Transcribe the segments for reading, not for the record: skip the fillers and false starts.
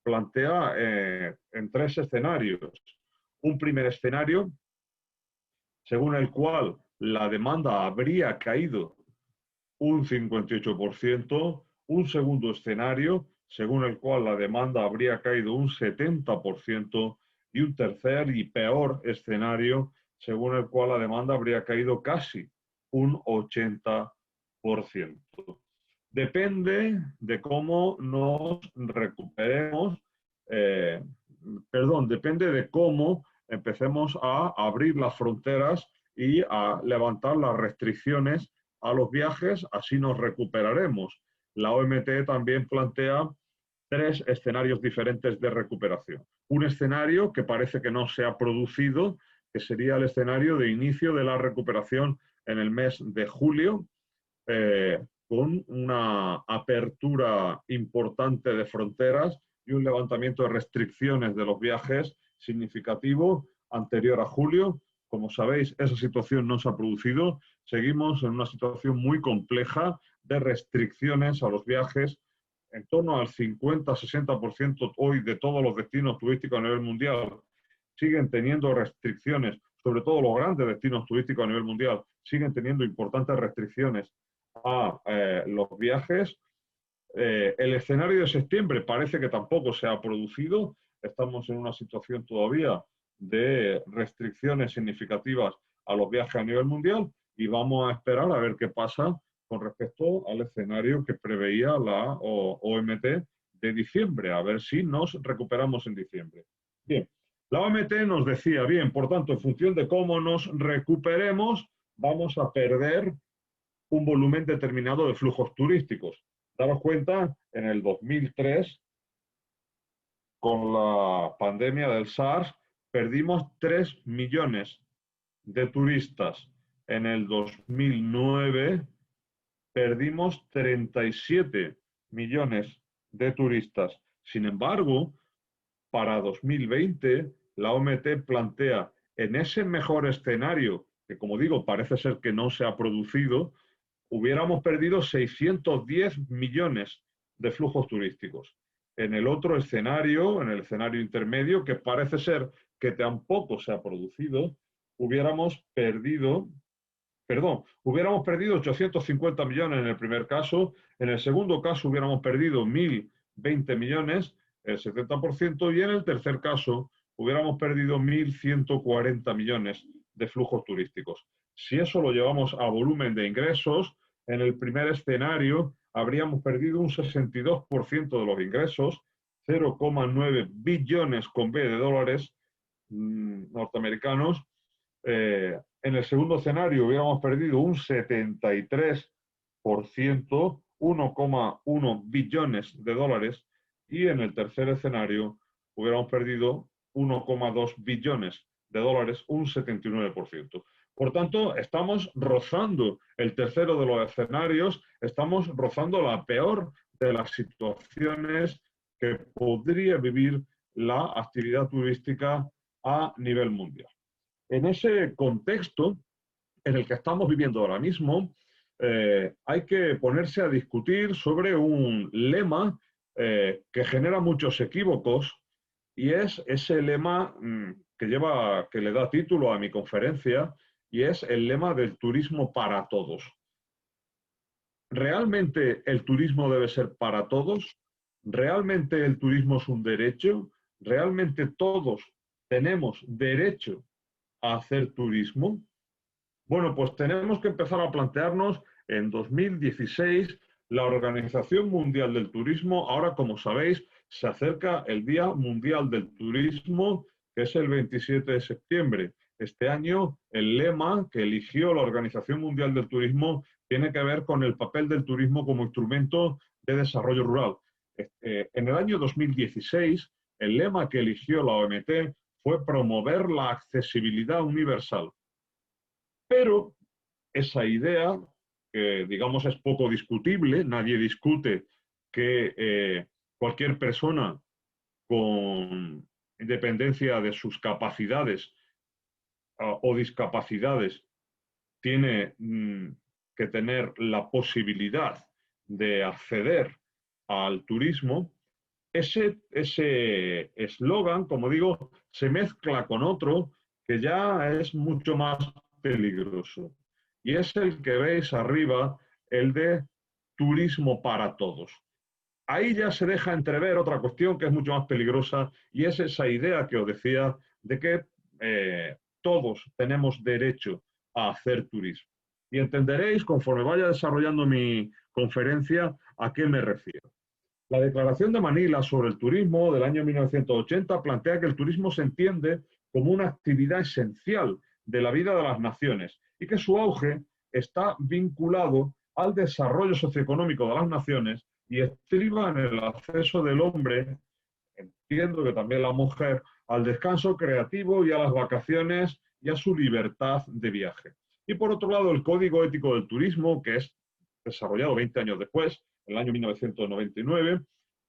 plantea en tres escenarios. Un primer escenario, según el cual la demanda habría caído un 58%, un segundo escenario, según el cual la demanda habría caído un 70%, y un tercer y peor escenario, según el cual la demanda habría caído casi un 80%. Depende de cómo nos recuperemos, depende de cómo empecemos a abrir las fronteras y a levantar las restricciones a los viajes, así nos recuperaremos. La OMT también plantea tres escenarios diferentes de recuperación. Un escenario que parece que no se ha producido, que sería el escenario de inicio de la recuperación en el mes de julio, con una apertura importante de fronteras y un levantamiento de restricciones de los viajes significativo anterior a julio. Como sabéis, esa situación no se ha producido. Seguimos en una situación muy compleja de restricciones a los viajes. En torno al 50-60% hoy de todos los destinos turísticos a nivel mundial siguen teniendo restricciones, sobre todo los grandes destinos turísticos a nivel mundial, siguen teniendo importantes restricciones a los viajes. El escenario de septiembre parece que tampoco se ha producido. Estamos en una situación todavía de restricciones significativas a los viajes a nivel mundial y vamos a esperar a ver qué pasa con respecto al escenario que preveía la OMT de diciembre, a ver si nos recuperamos en diciembre. Bien, la OMT nos decía, bien, por tanto, en función de cómo nos recuperemos, vamos a perder un volumen determinado de flujos turísticos. Daros cuenta, en el 2003, con la pandemia del SARS, perdimos 3 millones de turistas. En el 2009 perdimos 37 millones de turistas. Sin embargo, para 2020, la OMT plantea en ese mejor escenario, que como digo, parece ser que no se ha producido, hubiéramos perdido 610 millones de flujos turísticos. En el otro escenario, en el escenario intermedio, que parece ser que tampoco se ha producido, hubiéramos perdido 850 millones en el primer caso, en el segundo caso hubiéramos perdido 1.020 millones, el 70%, y en el tercer caso hubiéramos perdido 1.140 millones de flujos turísticos. Si eso lo llevamos a volumen de ingresos, en el primer escenario habríamos perdido un 62% de los ingresos, 0,9 billones con B de dólares norteamericanos. En el segundo escenario hubiéramos perdido un 73%, 1,1 billones de dólares, y en el tercer escenario hubiéramos perdido 1,2 billones de dólares, un 79%. Por tanto, estamos rozando el tercero de los escenarios, estamos rozando la peor de las situaciones que podría vivir la actividad turística a nivel mundial. En ese contexto en el que estamos viviendo ahora mismo, hay que ponerse a discutir sobre un lema que genera muchos equívocos, y es ese lema que le da título a mi conferencia, y es el lema del turismo para todos. ¿Realmente el turismo debe ser para todos? ¿Realmente el turismo es un derecho? ¿Realmente todos tenemos derecho a hacer turismo? Bueno, pues tenemos que empezar a plantearnos en 2016 la Organización Mundial del Turismo. Ahora, como sabéis, se acerca el Día Mundial del Turismo, que es el 27 de septiembre. Este año, el lema que eligió la Organización Mundial del Turismo tiene que ver con el papel del turismo como instrumento de desarrollo rural. En el año 2016, el lema que eligió la OMT fue promover la accesibilidad universal. Pero esa idea, que digamos es poco discutible, nadie discute que cualquier persona con independencia de sus capacidades o discapacidades tiene que tener la posibilidad de acceder al turismo. ese eslogan, como digo, se mezcla con otro que ya es mucho más peligroso. Y es el que veis arriba, el de turismo para todos. Ahí ya se deja entrever otra cuestión que es mucho más peligrosa y es esa idea que os decía de que todos tenemos derecho a hacer turismo. Y entenderéis, conforme vaya desarrollando mi conferencia, a qué me refiero. La Declaración de Manila sobre el turismo del año 1980 plantea que el turismo se entiende como una actividad esencial de la vida de las naciones y que su auge está vinculado al desarrollo socioeconómico de las naciones y estriba en el acceso del hombre, entiendo que también la mujer, al descanso creativo y a las vacaciones y a su libertad de viaje. Y por otro lado, el Código Ético del Turismo, que es desarrollado 20 años después, en el año 1999,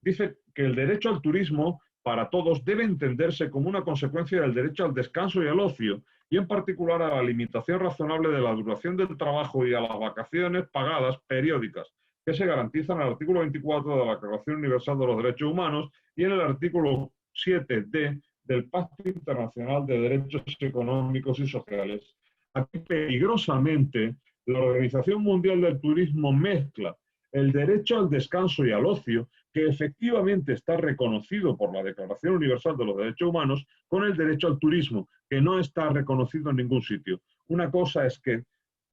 dice que el derecho al turismo para todos debe entenderse como una consecuencia del derecho al descanso y al ocio, y en particular a la limitación razonable de la duración del trabajo y a las vacaciones pagadas periódicas, que se garantizan en el artículo 24 de la Declaración Universal de los Derechos Humanos y en el artículo 7D del Pacto Internacional de Derechos Económicos y Sociales. Aquí peligrosamente la Organización Mundial del Turismo mezcla el derecho al descanso y al ocio, que efectivamente está reconocido por la Declaración Universal de los Derechos Humanos, con el derecho al turismo, que no está reconocido en ningún sitio. Una cosa es que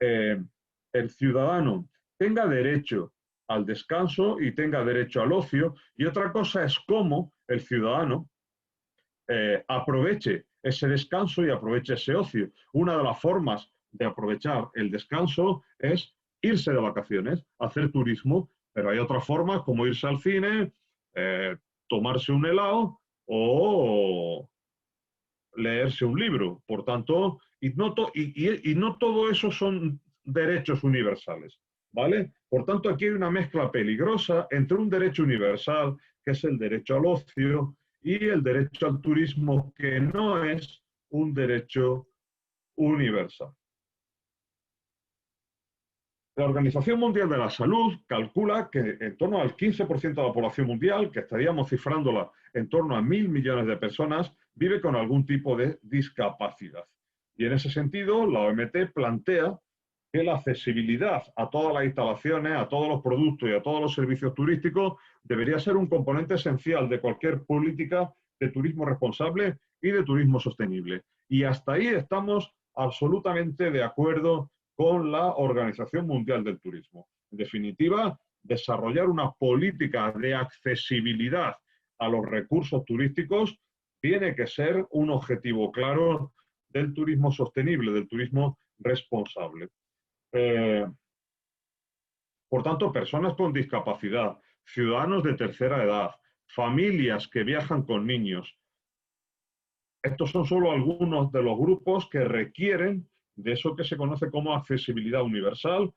el ciudadano tenga derecho al descanso y tenga derecho al ocio, y otra cosa es cómo el ciudadano aproveche ese descanso y aproveche ese ocio. Una de las formas de aprovechar el descanso es irse de vacaciones, hacer turismo, pero hay otras formas como irse al cine, tomarse un helado o leerse un libro. Por tanto, y no todo eso son derechos universales, ¿vale? Por tanto, aquí hay una mezcla peligrosa entre un derecho universal, que es el derecho al ocio, y el derecho al turismo, que no es un derecho universal. La Organización Mundial de la Salud calcula que en torno al 15% de la población mundial, que estaríamos cifrándola en torno a 1.000 millones de personas, vive con algún tipo de discapacidad. Y en ese sentido, la OMT plantea que la accesibilidad a todas las instalaciones, a todos los productos y a todos los servicios turísticos debería ser un componente esencial de cualquier política de turismo responsable y de turismo sostenible. Y hasta ahí estamos absolutamente de acuerdo con la Organización Mundial del Turismo. En definitiva, desarrollar una política de accesibilidad a los recursos turísticos tiene que ser un objetivo claro del turismo sostenible, del turismo responsable. Por tanto, personas con discapacidad, ciudadanos de tercera edad, familias que viajan con niños. Estos son solo algunos de los grupos que requieren de eso que se conoce como accesibilidad universal,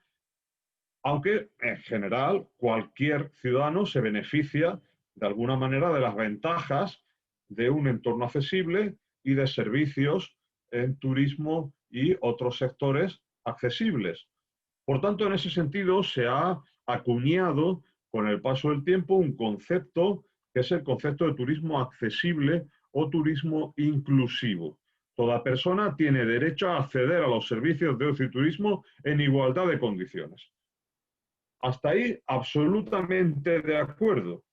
aunque en general cualquier ciudadano se beneficia de alguna manera de las ventajas de un entorno accesible y de servicios en turismo y otros sectores accesibles. Por tanto, en ese sentido, se ha acuñado con el paso del tiempo un concepto que es el concepto de turismo accesible o turismo inclusivo. Toda persona tiene derecho a acceder a los servicios de ocio y turismo en igualdad de condiciones. Hasta ahí, absolutamente de acuerdo.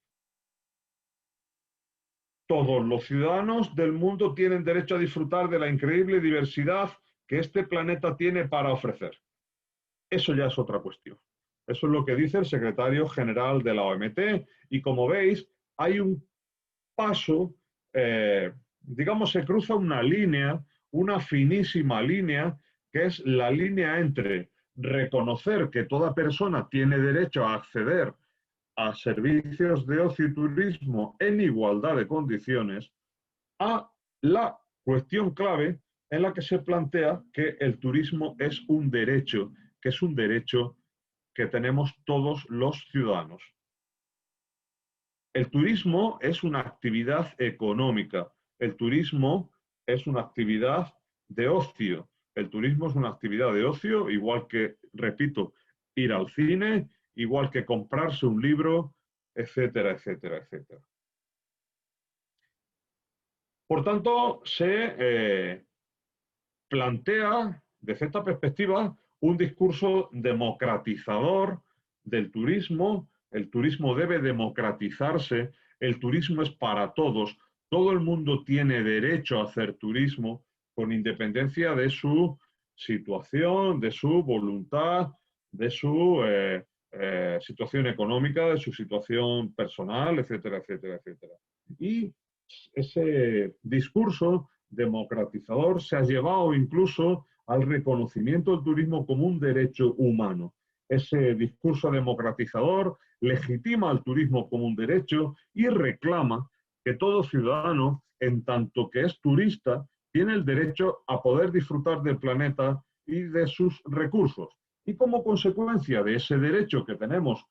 Todos los ciudadanos del mundo tienen derecho a disfrutar de la increíble diversidad que este planeta tiene para ofrecer. Eso ya es otra cuestión. Eso es lo que dice el secretario general de la OMT y como veis hay un paso, digamos, se cruza una línea, una finísima línea, que es la línea entre reconocer que toda persona tiene derecho a acceder a servicios de ocio y turismo en igualdad de condiciones, a la cuestión clave en la que se plantea que el turismo es un derecho, que es un derecho que tenemos todos los ciudadanos. El turismo es una actividad económica, el turismo es una actividad de ocio, el turismo es una actividad de ocio, igual que, repito, ir al cine, igual que comprarse un libro, etcétera, etcétera, etcétera. Por tanto, se plantea, desde esta perspectiva, un discurso democratizador del turismo. El turismo debe democratizarse, el turismo es para todos, todo el mundo tiene derecho a hacer turismo con independencia de su situación, de su voluntad, de su situación económica, de su situación personal, etcétera, etcétera, etcétera. Y ese discurso democratizador se ha llevado incluso al reconocimiento del turismo como un derecho humano. Ese discurso democratizador legitima al turismo como un derecho y reclama que todo ciudadano, en tanto que es turista, tiene el derecho a poder disfrutar del planeta y de sus recursos. Y como consecuencia de ese derecho que tenemos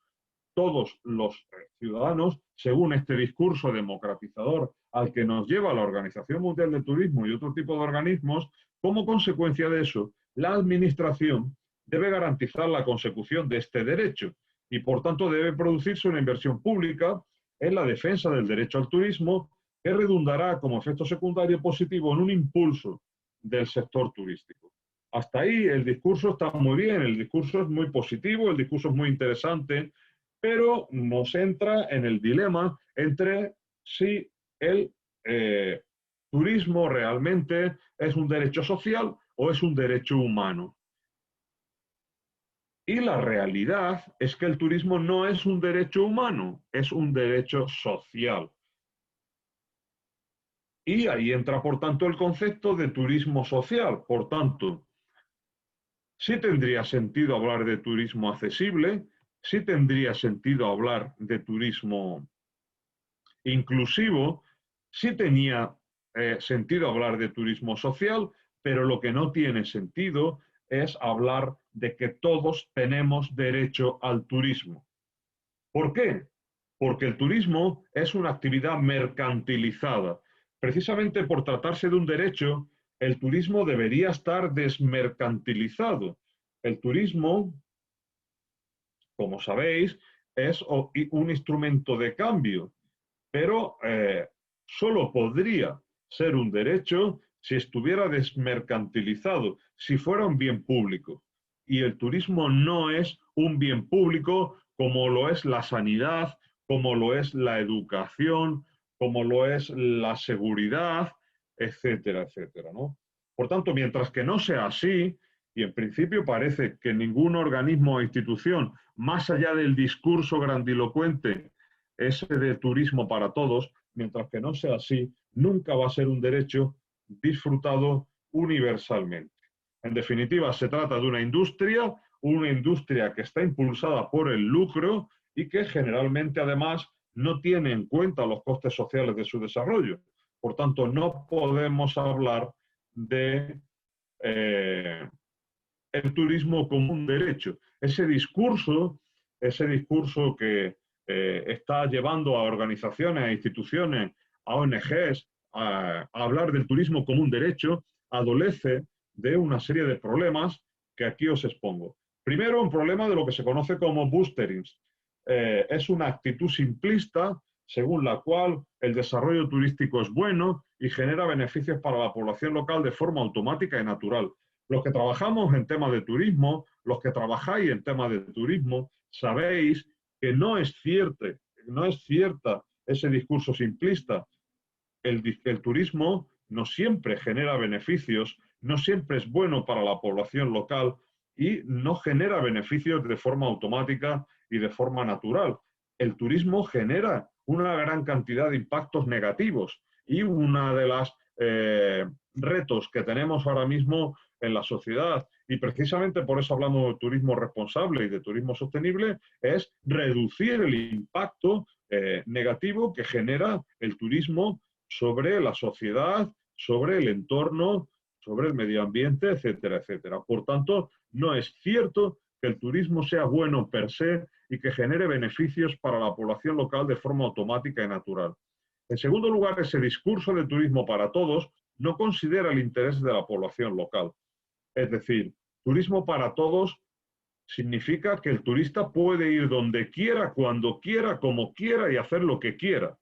todos los ciudadanos, según este discurso democratizador al que nos lleva la Organización Mundial del Turismo y otro tipo de organismos, como consecuencia de eso, la Administración debe garantizar la consecución de este derecho y, por tanto, debe producirse una inversión pública en la defensa del derecho al turismo que redundará como efecto secundario positivo en un impulso del sector turístico. Hasta ahí el discurso está muy bien, el discurso es muy positivo, el discurso es muy interesante, pero nos entra en el dilema entre si el eh, turismo realmente es un derecho social o es un derecho humano. Y la realidad es que el turismo no es un derecho humano, es un derecho social. Y ahí entra, por tanto, el concepto de turismo social. Por tanto, sí tendría sentido hablar de turismo accesible, sí tendría sentido hablar de turismo inclusivo, sí tenía sentido hablar de turismo social, pero lo que no tiene sentido es hablar de que todos tenemos derecho al turismo. ¿Por qué? Porque el turismo es una actividad mercantilizada. Precisamente por tratarse de un derecho, el turismo debería estar desmercantilizado. El turismo, como sabéis, es un instrumento de cambio, pero solo podría ser un derecho si estuviera desmercantilizado, si fuera un bien público. Y el turismo no es un bien público como lo es la sanidad, como lo es la educación, como lo es la seguridad, etcétera, etcétera, ¿no? Por tanto, mientras que no sea así, y en principio parece que ningún organismo o institución, más allá del discurso grandilocuente ese de turismo para todos, mientras que no sea así, nunca va a ser un derecho disfrutado universalmente. En definitiva, se trata de una industria que está impulsada por el lucro y que generalmente además no tiene en cuenta los costes sociales de su desarrollo. Por tanto, no podemos hablar de el turismo como un derecho. Ese discurso que está llevando a organizaciones, a instituciones, a ONGs a hablar del turismo como un derecho, adolece de una serie de problemas que aquí os expongo. Primero, un problema de lo que se conoce como boosterings. Es una actitud simplista según la cual el desarrollo turístico es bueno y genera beneficios para la población local de forma automática y natural. Los que trabajamos en temas de turismo, los que trabajáis en temas de turismo, sabéis que no es cierta ese discurso simplista. El turismo no siempre genera beneficios, no siempre es bueno para la población local y no genera beneficios de forma automática y de forma natural. El turismo genera una gran cantidad de impactos negativos y una de las retos que tenemos ahora mismo en la sociedad, y precisamente por eso hablamos de turismo responsable y de turismo sostenible, es reducir el impacto negativo que genera el turismo sobre la sociedad, sobre el entorno, sobre el medio ambiente, etcétera, etcétera. Por tanto, no es cierto que el turismo sea bueno per se y que genere beneficios para la población local de forma automática y natural. En segundo lugar, ese discurso de turismo para todos no considera el interés de la población local. Es decir, turismo para todos significa que el turista puede ir donde quiera, cuando quiera, como quiera y hacer lo que quiera.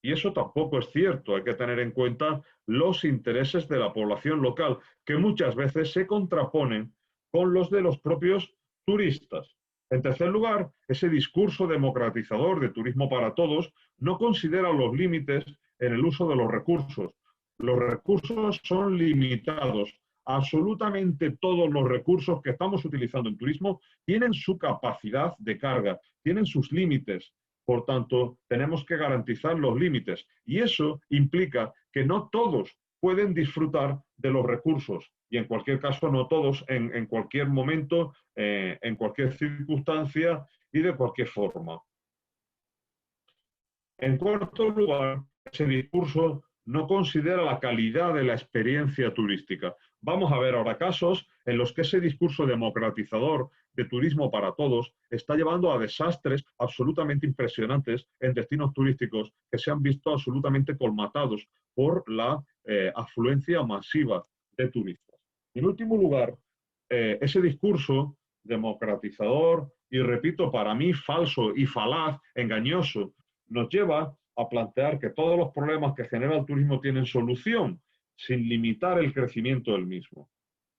Y eso tampoco es cierto. Hay que tener en cuenta los intereses de la población local, que muchas veces se contraponen con los de los propios turistas. En tercer lugar, ese discurso democratizador de turismo para todos no considera los límites en el uso de los recursos. Los recursos son limitados. Absolutamente todos los recursos que estamos utilizando en turismo tienen su capacidad de carga, tienen sus límites. Por tanto, tenemos que garantizar los límites. Y eso implica que no todos pueden disfrutar de los recursos. Y en cualquier caso, no todos en cualquier momento, en cualquier circunstancia y de cualquier forma. En cuarto lugar, ese discurso no considera la calidad de la experiencia turística. Vamos a ver ahora casos en los que ese discurso democratizador de turismo para todos está llevando a desastres absolutamente impresionantes en destinos turísticos que se han visto absolutamente colmatados por la afluencia masiva de turistas. En último lugar, ese discurso democratizador y, repito, para mí falso y falaz, engañoso, nos lleva a plantear que todos los problemas que genera el turismo tienen solución sin limitar el crecimiento del mismo.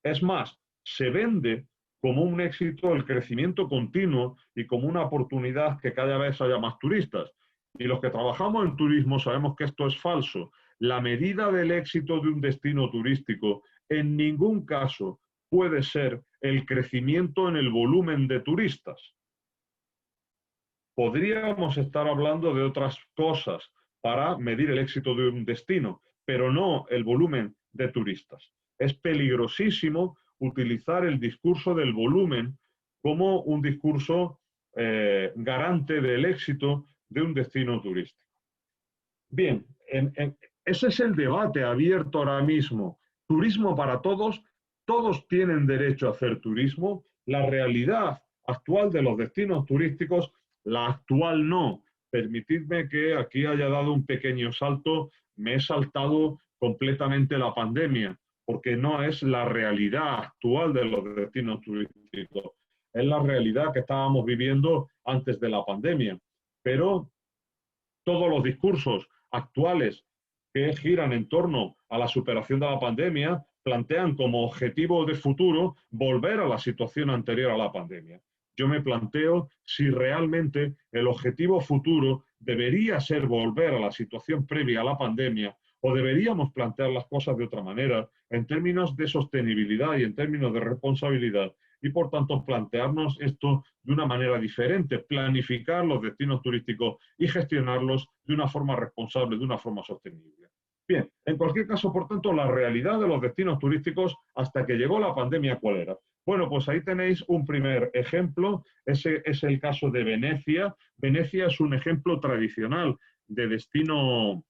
Es más, se vende como un éxito el crecimiento continuo y como una oportunidad que cada vez haya más turistas. Y los que trabajamos en turismo sabemos que esto es falso. La medida del éxito de un destino turístico en ningún caso puede ser el crecimiento en el volumen de turistas. Podríamos estar hablando de otras cosas para medir el éxito de un destino, pero no el volumen de turistas. Es peligrosísimo utilizar el discurso del volumen como un discurso garante del éxito de un destino turístico. Bien, ese es el debate abierto ahora mismo. Turismo para todos, todos tienen derecho a hacer turismo. La realidad actual de los destinos turísticos, la actual no. Permitidme que aquí haya dado un pequeño salto. Me he saltado completamente la pandemia, porque no es la realidad actual de los destinos turísticos. Es la realidad que estábamos viviendo antes de la pandemia. Pero todos los discursos actuales que giran en torno a la superación de la pandemia plantean como objetivo de futuro volver a la situación anterior a la pandemia. Yo me planteo si realmente el objetivo futuro debería ser volver a la situación previa a la pandemia o deberíamos plantear las cosas de otra manera en términos de sostenibilidad y en términos de responsabilidad y por tanto plantearnos esto de una manera diferente, planificar los destinos turísticos y gestionarlos de una forma responsable, de una forma sostenible. Bien, en cualquier caso, por tanto, la realidad de los destinos turísticos hasta que llegó la pandemia, ¿cuál era? Bueno, pues ahí tenéis un primer ejemplo, ese es el caso de Venecia. Venecia es un ejemplo tradicional de destino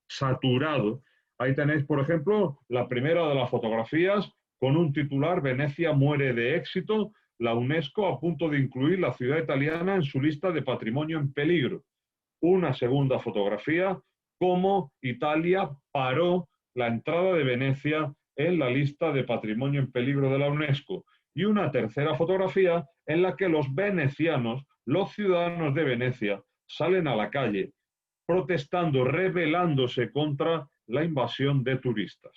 saturado. Ahí tenéis, por ejemplo, la primera de las fotografías con un titular: Venecia muere de éxito, la UNESCO a punto de incluir la ciudad italiana en su lista de patrimonio en peligro. Una segunda fotografía, cómo Italia paró la entrada de Venecia en la lista de patrimonio en peligro de la UNESCO. Y una tercera fotografía en la que los venecianos, los ciudadanos de Venecia, salen a la calle protestando, rebelándose contra la invasión de turistas.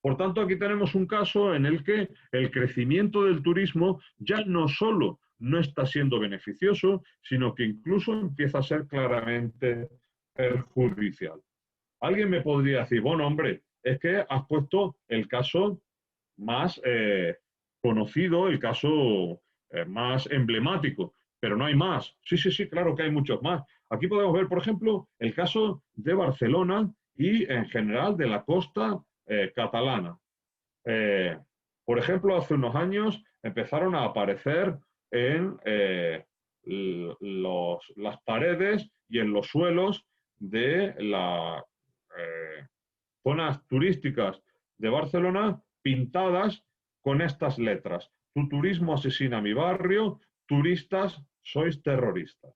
Por tanto, aquí tenemos un caso en el que el crecimiento del turismo ya no solo no está siendo beneficioso, sino que incluso empieza a ser claramente perjudicial. Alguien me podría decir, bueno, hombre, es que has puesto el caso más conocido, el caso más emblemático, pero no hay más. Sí, sí, sí, claro que hay muchos más. Aquí podemos ver, por ejemplo, el caso de Barcelona y en general de la costa catalana. Eh, por ejemplo, hace unos años empezaron a aparecer en las paredes y en los suelos de las zonas turísticas de Barcelona pintadas con estas letras: tu turismo asesina mi barrio, turistas sois terroristas.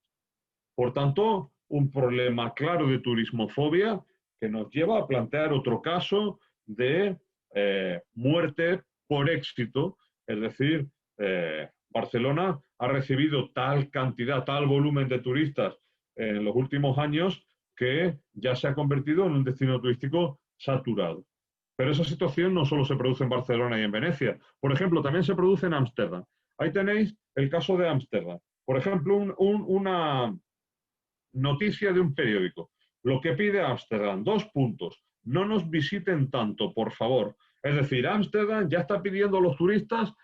Por tanto, un problema claro de turismofobia que nos lleva a plantear otro caso de muerte por éxito, es decir, Barcelona ha recibido tal cantidad, tal volumen de turistas en los últimos años que ya se ha convertido en un destino turístico saturado. Pero esa situación no solo se produce en Barcelona y en Venecia. Por ejemplo, también se produce en Ámsterdam. Ahí tenéis el caso de Ámsterdam. Por ejemplo, una noticia de un periódico. Lo que pide Ámsterdam, 2 puntos. No nos visiten tanto, por favor. Es decir, Ámsterdam ya está pidiendo a los turistas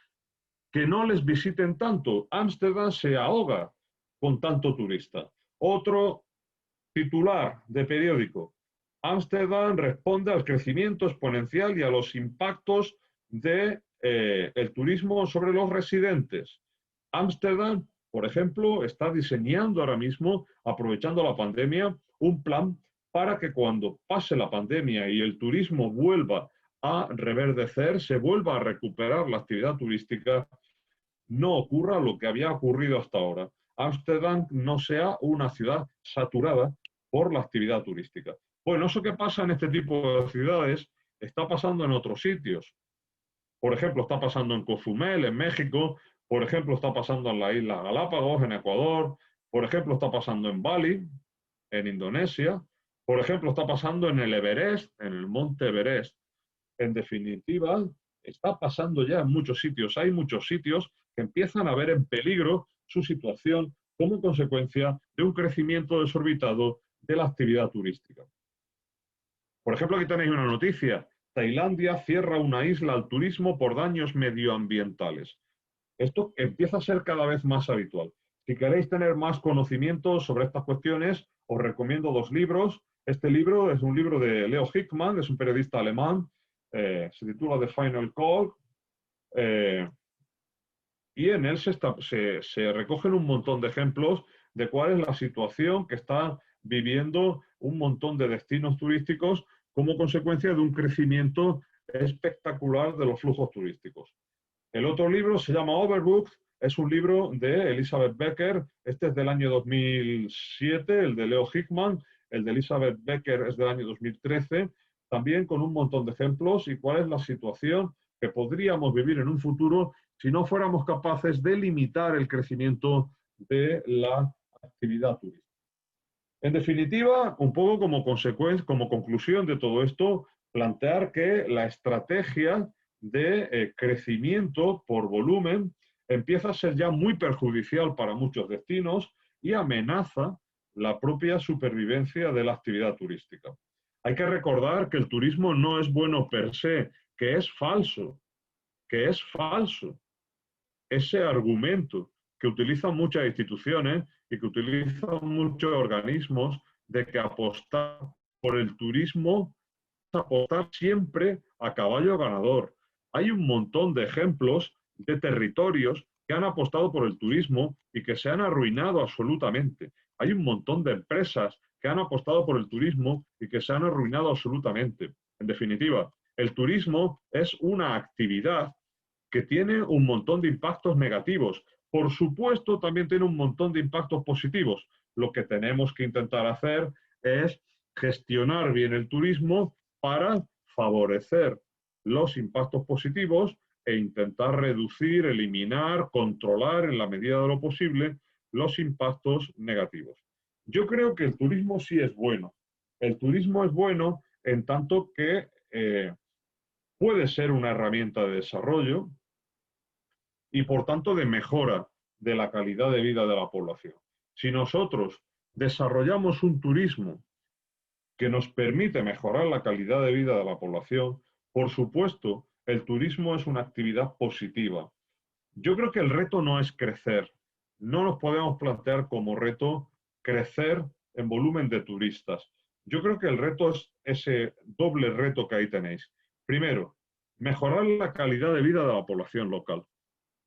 que no les visiten tanto. Ámsterdam se ahoga con tanto turista. Otro titular de periódico. Ámsterdam responde al crecimiento exponencial y a los impactos del turismo sobre los residentes. Ámsterdam, por ejemplo, está diseñando ahora mismo, aprovechando la pandemia, un plan para que cuando pase la pandemia y el turismo vuelva a reverdecer, se vuelva a recuperar la actividad turística, no ocurra lo que había ocurrido hasta ahora. Ámsterdam no sea una ciudad saturada por la actividad turística. Bueno, eso que pasa en este tipo de ciudades está pasando en otros sitios. Por ejemplo, está pasando en Cozumel, en México. Por ejemplo, está pasando en la isla Galápagos, en Ecuador. Por ejemplo, está pasando en Bali, en Indonesia. Por ejemplo, está pasando en el Everest, en el monte Everest. En definitiva, está pasando ya en muchos sitios. Hay muchos sitios que empiezan a ver en peligro su situación como consecuencia de un crecimiento desorbitado de la actividad turística. Por ejemplo, aquí tenéis una noticia. Tailandia cierra una isla al turismo por daños medioambientales. Esto empieza a ser cada vez más habitual. Si queréis tener más conocimiento sobre estas cuestiones, os recomiendo 2 libros. Este libro es un libro de Leo Hickman, es un periodista alemán, se titula The Final Call, y en él se recogen un montón de ejemplos de cuál es la situación que está viviendo un montón de destinos turísticos como consecuencia de un crecimiento espectacular de los flujos turísticos. El otro libro se llama Overbooked, es un libro de Elizabeth Becker, este es del año 2007, el de Leo Hickman, el de Elizabeth Becker es del año 2013, también con un montón de ejemplos y cuál es la situación que podríamos vivir en un futuro si no fuéramos capaces de limitar el crecimiento de la actividad turística. En definitiva, un poco como consecuencia, como conclusión de todo esto, plantear que la estrategia de crecimiento por volumen empieza a ser ya muy perjudicial para muchos destinos y amenaza la propia supervivencia de la actividad turística. Hay que recordar que el turismo no es bueno per se, que es falso, que es falso. Ese argumento que utilizan muchas instituciones y que utilizan muchos organismos de que apostar por el turismo es apostar siempre a caballo ganador. Hay un montón de ejemplos de territorios que han apostado por el turismo y que se han arruinado absolutamente. Hay un montón de empresas que han apostado por el turismo y que se han arruinado absolutamente. En definitiva, el turismo es una actividad que tiene un montón de impactos negativos. Por supuesto, también tiene un montón de impactos positivos. Lo que tenemos que intentar hacer es gestionar bien el turismo para favorecer los impactos positivos e intentar reducir, eliminar, controlar en la medida de lo posible los impactos negativos. Yo creo que el turismo sí es bueno. El turismo es bueno en tanto que puede ser una herramienta de desarrollo y por tanto de mejora de la calidad de vida de la población. Si nosotros desarrollamos un turismo que nos permite mejorar la calidad de vida de la población, por supuesto, el turismo es una actividad positiva. Yo creo que el reto no es crecer. No nos podemos plantear como reto crecer en volumen de turistas. Yo creo que el reto es ese doble reto que ahí tenéis. Primero, mejorar la calidad de vida de la población local.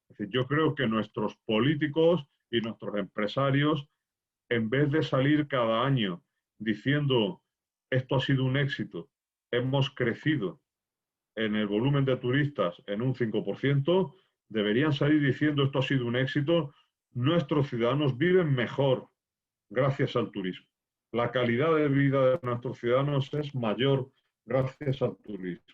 Es decir, yo creo que nuestros políticos y nuestros empresarios, en vez de salir cada año diciendo esto ha sido un éxito, hemos crecido en el volumen de turistas en un 5%, deberían salir diciendo esto ha sido un éxito, nuestros ciudadanos viven mejor gracias al turismo. La calidad de vida de nuestros ciudadanos es mayor gracias al turismo.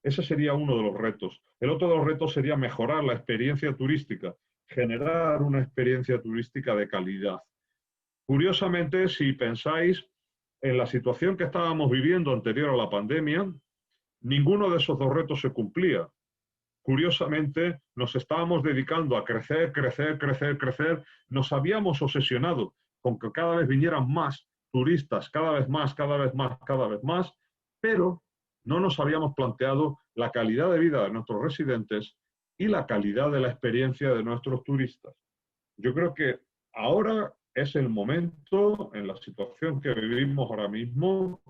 Ese sería uno de los retos. El otro de los retos sería mejorar la experiencia turística, generar una experiencia turística de calidad. Curiosamente, si pensáis, en la situación que estábamos viviendo anterior a la pandemia, ninguno de esos dos retos se cumplía. Curiosamente, nos estábamos dedicando a crecer, crecer, crecer, crecer. Nos habíamos obsesionado con que cada vez vinieran más turistas, cada vez más, cada vez más, cada vez más, pero no nos habíamos planteado la calidad de vida de nuestros residentes y la calidad de la experiencia de nuestros turistas. Yo creo que ahora es el momento, en la situación que vivimos ahora mismo,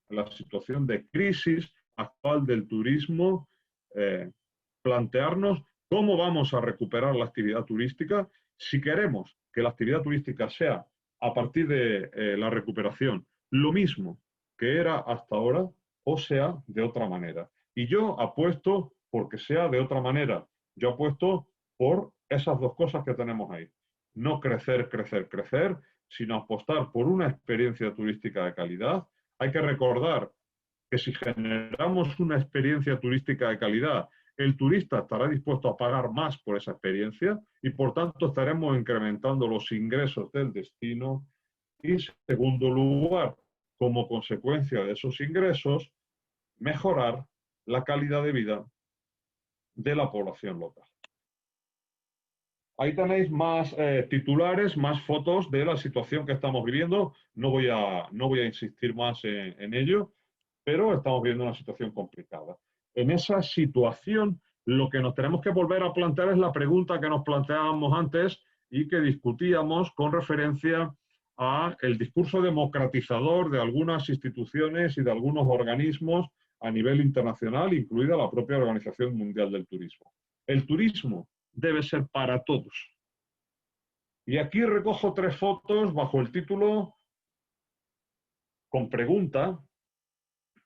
en la situación de crisis actual del turismo, plantearnos cómo vamos a recuperar la actividad turística si queremos que la actividad turística sea, a partir de la recuperación, lo mismo que era hasta ahora o sea de otra manera. Y yo apuesto porque sea de otra manera. Yo apuesto por esas dos cosas que tenemos ahí. No crecer, crecer, crecer, sino apostar por una experiencia turística de calidad. Hay que recordar que si generamos una experiencia turística de calidad, el turista estará dispuesto a pagar más por esa experiencia y por tanto estaremos incrementando los ingresos del destino y, en segundo lugar, como consecuencia de esos ingresos, mejorar la calidad de vida de la población local. Ahí tenéis más titulares, más fotos de la situación que estamos viviendo. No voy a insistir más en ello, pero estamos viviendo una situación complicada. En esa situación, lo que nos tenemos que volver a plantear es la pregunta que nos planteábamos antes y que discutíamos con referencia a el discurso democratizador de algunas instituciones y de algunos organismos a nivel internacional, incluida la propia Organización Mundial del Turismo. El turismo debe ser para todos. Y aquí recojo 3 fotos bajo el título con pregunta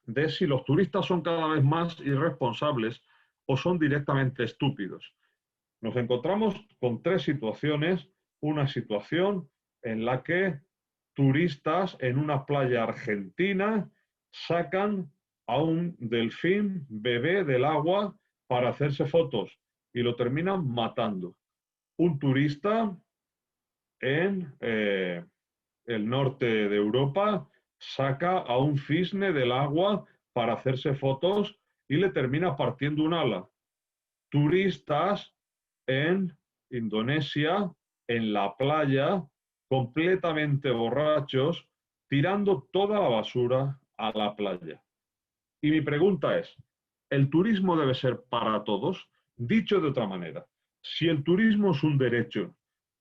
de si los turistas son cada vez más irresponsables o son directamente estúpidos. Nos encontramos con 3 situaciones. Una situación en la que turistas en una playa argentina sacan a un delfín bebé del agua para hacerse fotos y lo terminan matando. Un turista en el norte de Europa saca a un cisne del agua para hacerse fotos y le termina partiendo un ala. Turistas en Indonesia, en la playa, completamente borrachos, tirando toda la basura a la playa. Y mi pregunta es, ¿el turismo debe ser para todos? Dicho de otra manera, si el turismo es un derecho,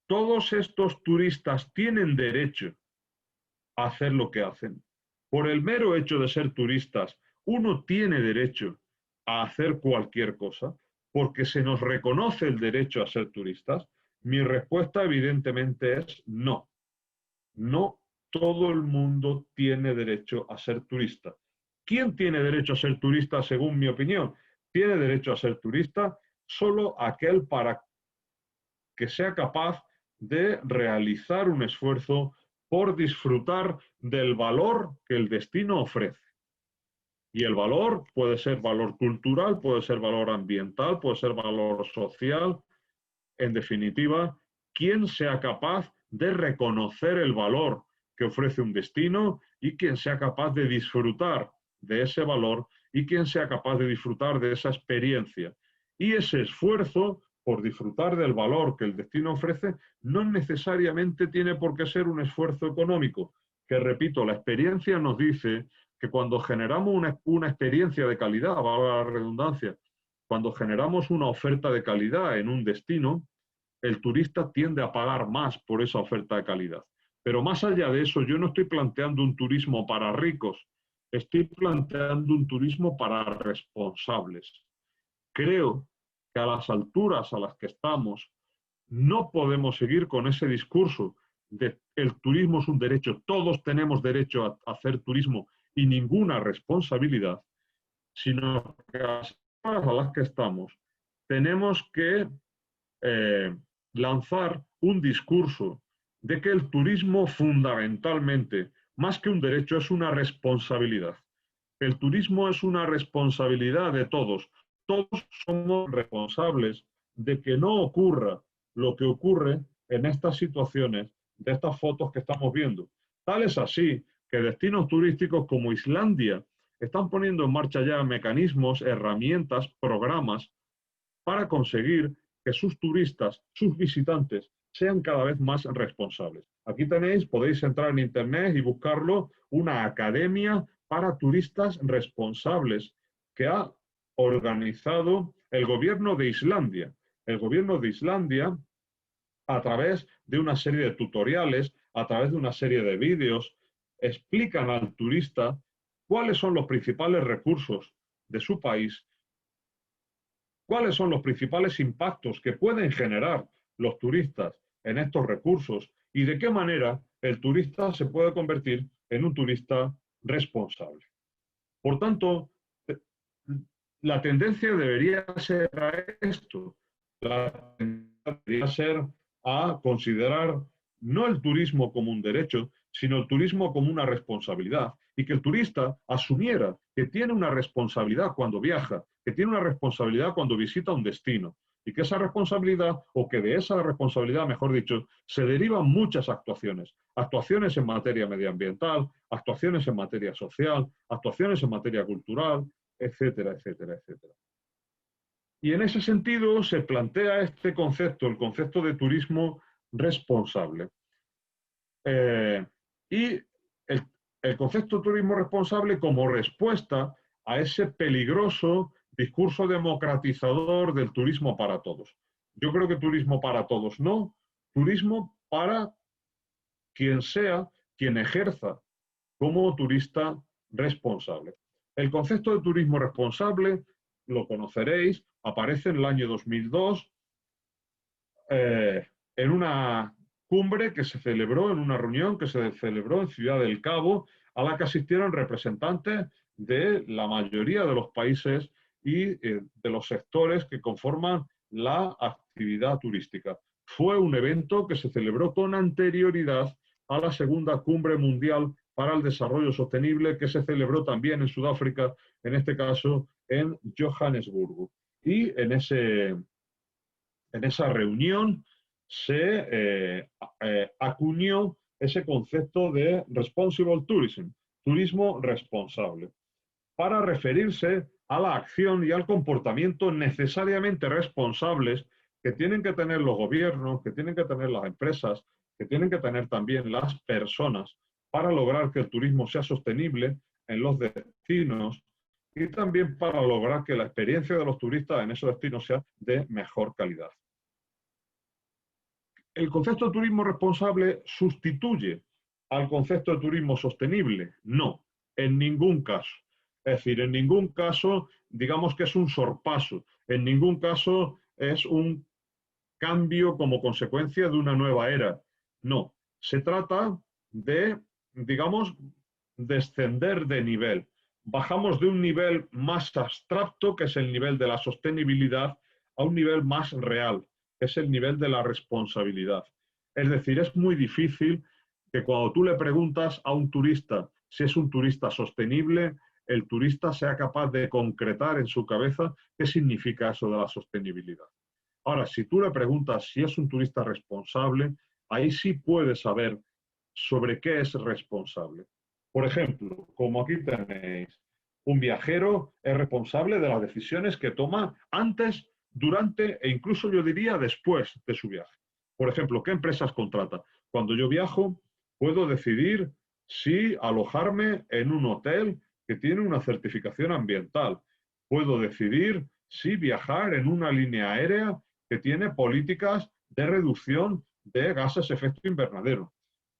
todos estos turistas tienen derecho a hacer lo que hacen. Por el mero hecho de ser turistas, uno tiene derecho a hacer cualquier cosa, porque se nos reconoce el derecho a ser turistas. Mi respuesta evidentemente es no. No todo el mundo tiene derecho a ser turista. ¿Quién tiene derecho a ser turista según mi opinión? Tiene derecho a ser turista solo aquel para que sea capaz de realizar un esfuerzo por disfrutar del valor que el destino ofrece. Y el valor puede ser valor cultural, puede ser valor ambiental, puede ser valor social. En definitiva, quien sea capaz de reconocer el valor que ofrece un destino y quien sea capaz de disfrutar de ese valor y quien sea capaz de disfrutar de esa experiencia. Y ese esfuerzo por disfrutar del valor que el destino ofrece no necesariamente tiene por qué ser un esfuerzo económico, que repito, la experiencia nos dice que cuando generamos una experiencia de calidad, valga la redundancia, cuando generamos una oferta de calidad en un destino, el turista tiende a pagar más por esa oferta de calidad. Pero más allá de eso, yo no estoy planteando un turismo para ricos, estoy planteando un turismo para responsables. Creo que a las alturas a las que estamos, no podemos seguir con ese discurso de el turismo es un derecho, todos tenemos derecho a hacer turismo y ninguna responsabilidad, sino que a las alturas a las que estamos tenemos que lanzar un discurso de que el turismo fundamentalmente, más que un derecho, es una responsabilidad. El turismo es una responsabilidad de todos. Todos somos responsables de que no ocurra lo que ocurre en estas situaciones, de estas fotos que estamos viendo. Tal es así que destinos turísticos como Islandia están poniendo en marcha ya mecanismos, herramientas, programas para conseguir que sus turistas, sus visitantes, sean cada vez más responsables. Aquí tenéis, podéis entrar en internet y buscarlo, una academia para turistas responsables que ha organizado el gobierno de Islandia. El gobierno de Islandia, a través de una serie de tutoriales, a través de una serie de vídeos, explican al turista cuáles son los principales recursos de su país, cuáles son los principales impactos que pueden generar los turistas en estos recursos y de qué manera el turista se puede convertir en un turista responsable. Por tanto, la tendencia debería ser a esto. La tendencia debería ser a considerar no el turismo como un derecho, sino el turismo como una responsabilidad, y que el turista asumiera que tiene una responsabilidad cuando viaja, que tiene una responsabilidad cuando visita un destino, y que esa responsabilidad, o que de esa responsabilidad, mejor dicho, se derivan muchas actuaciones. Actuaciones en materia medioambiental, actuaciones en materia social, actuaciones en materia cultural, etcétera, etcétera, etcétera. Y en ese sentido se plantea este concepto, el concepto de turismo responsable. Y el concepto de turismo responsable como respuesta a ese peligroso discurso democratizador del turismo para todos. Yo creo que turismo para todos no, turismo para quien sea, quien ejerza como turista responsable. El concepto de turismo responsable, lo conoceréis, aparece en el año 2002 en una cumbre que se celebró, en una reunión que se celebró en Ciudad del Cabo, a la que asistieron representantes de la mayoría de los países y de los sectores que conforman la actividad turística. Fue un evento que se celebró con anterioridad a la segunda cumbre mundial para el desarrollo sostenible que se celebró también en Sudáfrica, en este caso en Johannesburgo. Y en esa reunión se acuñó ese concepto de responsible tourism, turismo responsable, para referirse a la acción y al comportamiento necesariamente responsables que tienen que tener los gobiernos, que tienen que tener las empresas, que tienen que tener también las personas para lograr que el turismo sea sostenible en los destinos y también para lograr que la experiencia de los turistas en esos destinos sea de mejor calidad. ¿El concepto de turismo responsable sustituye al concepto de turismo sostenible? No, en ningún caso. Es decir, en ningún caso, digamos que es un sorpaso, en ningún caso es un cambio como consecuencia de una nueva era. No, se trata de, digamos, descender de nivel. Bajamos de un nivel más abstracto, que es el nivel de la sostenibilidad, a un nivel más real, que es el nivel de la responsabilidad. Es decir, es muy difícil que cuando tú le preguntas a un turista si es un turista sostenible, el turista sea capaz de concretar en su cabeza qué significa eso de la sostenibilidad. Ahora, si tú le preguntas si es un turista responsable, ahí sí puedes saber sobre qué es responsable. Por ejemplo, como aquí tenéis, un viajero es responsable de las decisiones que toma antes, durante e incluso yo diría después de su viaje. Por ejemplo, ¿qué empresas contrata? Cuando yo viajo, puedo decidir si alojarme en un hotel que tiene una certificación ambiental. Puedo decidir si viajar en una línea aérea que tiene políticas de reducción de gases de efecto invernadero.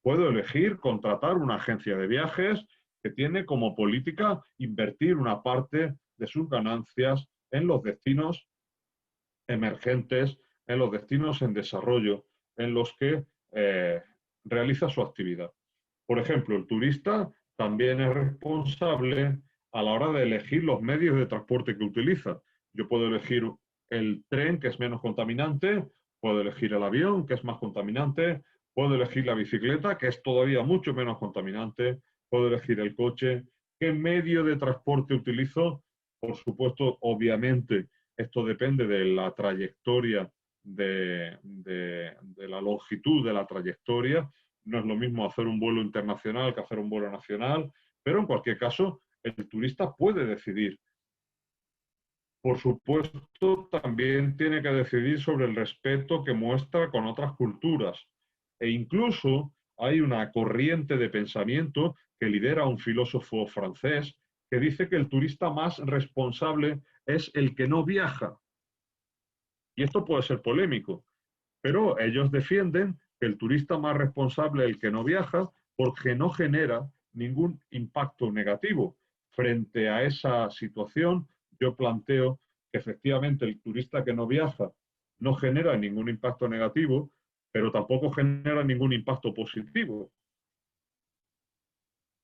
Puedo elegir contratar una agencia de viajes que tiene como política invertir una parte de sus ganancias en los destinos emergentes, en los destinos en desarrollo, en los que realiza su actividad. Por ejemplo, el turista también es responsable a la hora de elegir los medios de transporte que utiliza. Yo puedo elegir el tren, que es menos contaminante, puedo elegir el avión, que es más contaminante, puedo elegir la bicicleta, que es todavía mucho menos contaminante, puedo elegir el coche. ¿Qué medio de transporte utilizo? Por supuesto, obviamente, esto depende de la trayectoria, de la longitud de la trayectoria, no es lo mismo hacer un vuelo internacional que hacer un vuelo nacional, pero en cualquier caso, el turista puede decidir. Por supuesto, también tiene que decidir sobre el respeto que muestra con otras culturas. E incluso hay una corriente de pensamiento que lidera un filósofo francés que dice que el turista más responsable es el que no viaja. Y esto puede ser polémico, pero ellos defienden que el turista más responsable es el que no viaja porque no genera ningún impacto negativo. Frente a esa situación, yo planteo que efectivamente el turista que no viaja no genera ningún impacto negativo, pero tampoco genera ningún impacto positivo.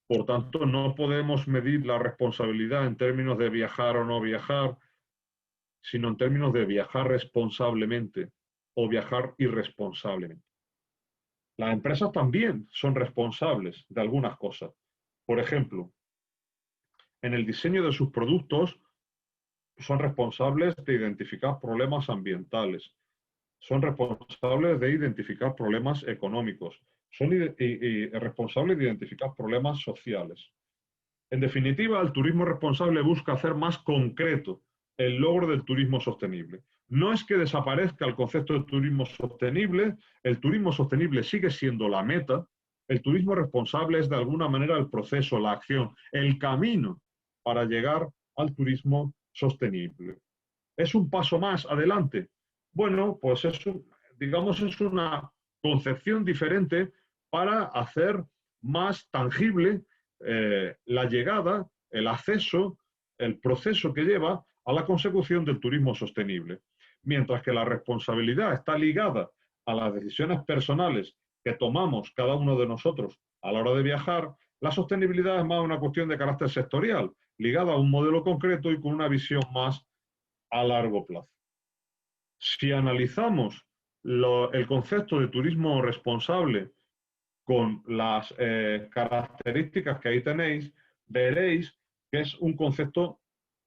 Por tanto, no podemos medir la responsabilidad en términos de viajar o no viajar, sino en términos de viajar responsablemente o viajar irresponsablemente. Las empresas también son responsables de algunas cosas. Por ejemplo, en el diseño de sus productos son responsables de identificar problemas ambientales, son responsables de identificar problemas económicos, son responsables de identificar problemas sociales. En definitiva, el turismo responsable busca hacer más concreto el logro del turismo sostenible. No es que desaparezca el concepto de turismo sostenible, el turismo sostenible sigue siendo la meta, el turismo responsable es de alguna manera el proceso, la acción, el camino para llegar al turismo sostenible. ¿Es un paso más adelante? Bueno, pues digamos, es una concepción diferente para hacer más tangible la llegada, el acceso, el proceso que lleva a la consecución del turismo sostenible. Mientras que la responsabilidad está ligada a las decisiones personales que tomamos cada uno de nosotros a la hora de viajar, la sostenibilidad es más una cuestión de carácter sectorial, ligada a un modelo concreto y con una visión más a largo plazo. Si analizamos el concepto de turismo responsable con las características que ahí tenéis, veréis que es un concepto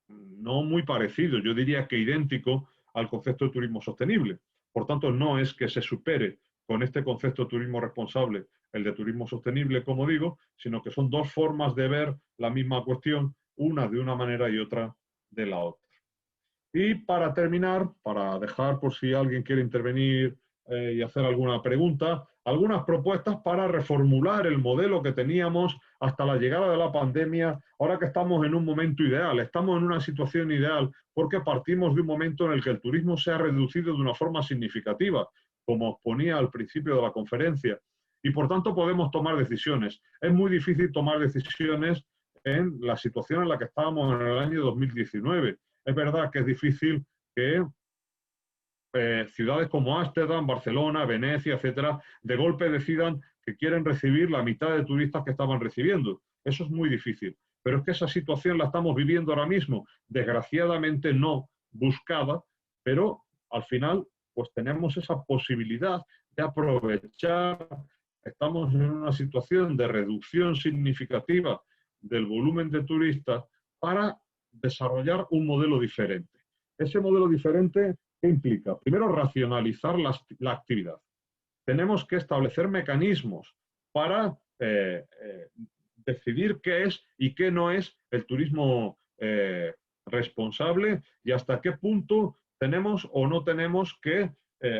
no muy parecido, yo diría que idéntico al concepto de turismo sostenible. Por tanto, no es que se supere con este concepto de turismo responsable el de turismo sostenible, como digo, sino que son dos formas de ver la misma cuestión, una de una manera y otra de la otra. Y para terminar, para dejar por si alguien quiere intervenir y hacer alguna pregunta, algunas propuestas para reformular el modelo que teníamos hasta la llegada de la pandemia, ahora que estamos en un momento ideal, estamos en una situación ideal porque partimos de un momento en el que el turismo se ha reducido de una forma significativa, como os ponía al principio de la conferencia, y por tanto podemos tomar decisiones. Es muy difícil tomar decisiones en la situación en la que estábamos en el año 2019. Es verdad que es difícil que ciudades como Ámsterdam, Barcelona, Venecia, etcétera, de golpe decidan que quieren recibir la mitad de turistas que estaban recibiendo. Eso es muy difícil. Pero es que esa situación la estamos viviendo ahora mismo, desgraciadamente no buscada, pero al final pues tenemos esa posibilidad de aprovechar. Estamos en una situación de reducción significativa del volumen de turistas para desarrollar un modelo diferente. Ese modelo diferente, ¿qué implica? Primero, racionalizar la actividad. Tenemos que establecer mecanismos para decidir qué es y qué no es el turismo responsable y hasta qué punto tenemos o no tenemos que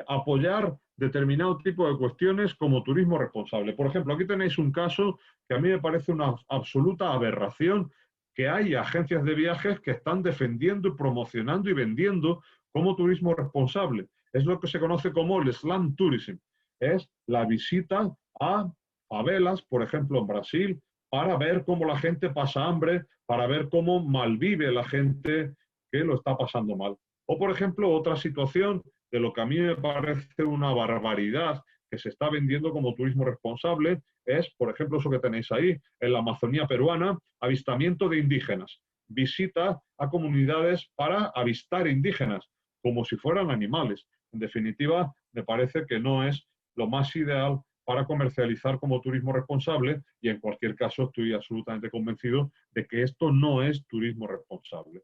apoyar determinado tipo de cuestiones como turismo responsable. Por ejemplo, aquí tenéis un caso que a mí me parece una absoluta aberración, que hay agencias de viajes que están defendiendo y promocionando y vendiendo como turismo responsable. Es lo que se conoce como el slam tourism. Es la visita a favelas, por ejemplo, en Brasil, para ver cómo la gente pasa hambre, para ver cómo malvive la gente que lo está pasando mal. O, por ejemplo, otra situación de lo que a mí me parece una barbaridad que se está vendiendo como turismo responsable es, por ejemplo, eso que tenéis ahí, en la Amazonía peruana, avistamiento de indígenas. Visita a comunidades para avistar indígenas, como si fueran animales. En definitiva, me parece que no es lo más ideal para comercializar como turismo responsable y en cualquier caso estoy absolutamente convencido de que esto no es turismo responsable.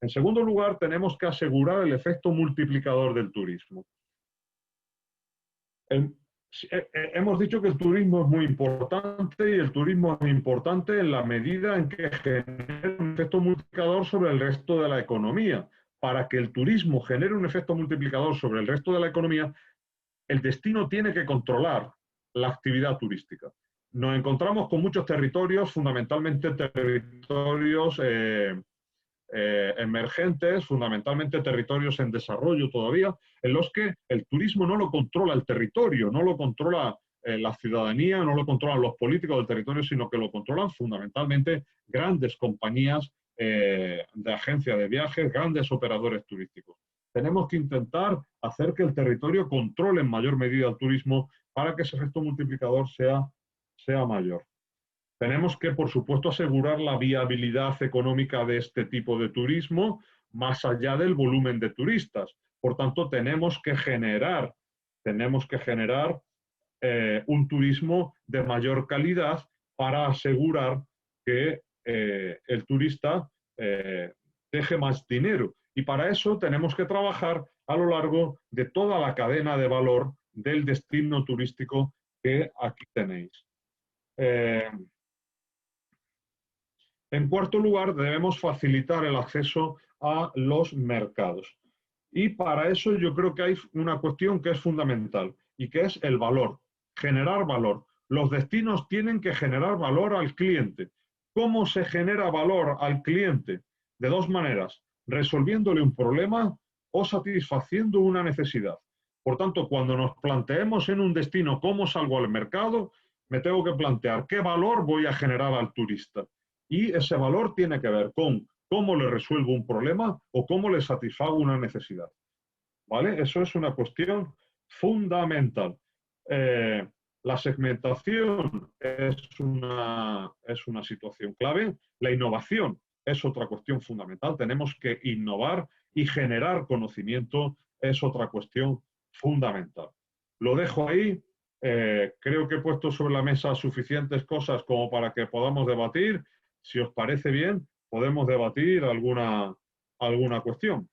En segundo lugar, tenemos que asegurar el efecto multiplicador del turismo. Hemos dicho que el turismo es muy importante y el turismo es importante en la medida en que genera un efecto multiplicador sobre el resto de la economía. Para que el turismo genere un efecto multiplicador sobre el resto de la economía, el destino tiene que controlar la actividad turística. Nos encontramos con muchos territorios, fundamentalmente territorios emergentes, fundamentalmente territorios en desarrollo todavía, en los que el turismo no lo controla el territorio, no lo controla la ciudadanía, no lo controlan los políticos del territorio, sino que lo controlan fundamentalmente grandes compañías de agencia de viajes, grandes operadores turísticos. Tenemos que intentar hacer que el territorio controle en mayor medida el turismo para que ese efecto multiplicador sea mayor. Tenemos que, por supuesto, asegurar la viabilidad económica de este tipo de turismo más allá del volumen de turistas. Por tanto, tenemos que generar un turismo de mayor calidad para asegurar que el turista deje más dinero. Y para eso tenemos que trabajar a lo largo de toda la cadena de valor del destino turístico que aquí tenéis. En cuarto lugar, debemos facilitar el acceso a los mercados. Y para eso yo creo que hay una cuestión que es fundamental y que es el valor, generar valor. Los destinos tienen que generar valor al cliente. ¿Cómo se genera valor al cliente? De dos maneras, resolviéndole un problema o satisfaciendo una necesidad. Por tanto, cuando nos planteemos en un destino cómo salgo al mercado, me tengo que plantear qué valor voy a generar al turista. Y ese valor tiene que ver con cómo le resuelvo un problema o cómo le satisfago una necesidad. ¿Vale? Eso es una cuestión fundamental. La segmentación es una situación clave. La innovación es otra cuestión fundamental. Tenemos que innovar y generar conocimiento es otra cuestión fundamental. Lo dejo ahí. Creo que he puesto sobre la mesa suficientes cosas como para que podamos debatir. Si os parece bien, podemos debatir alguna cuestión.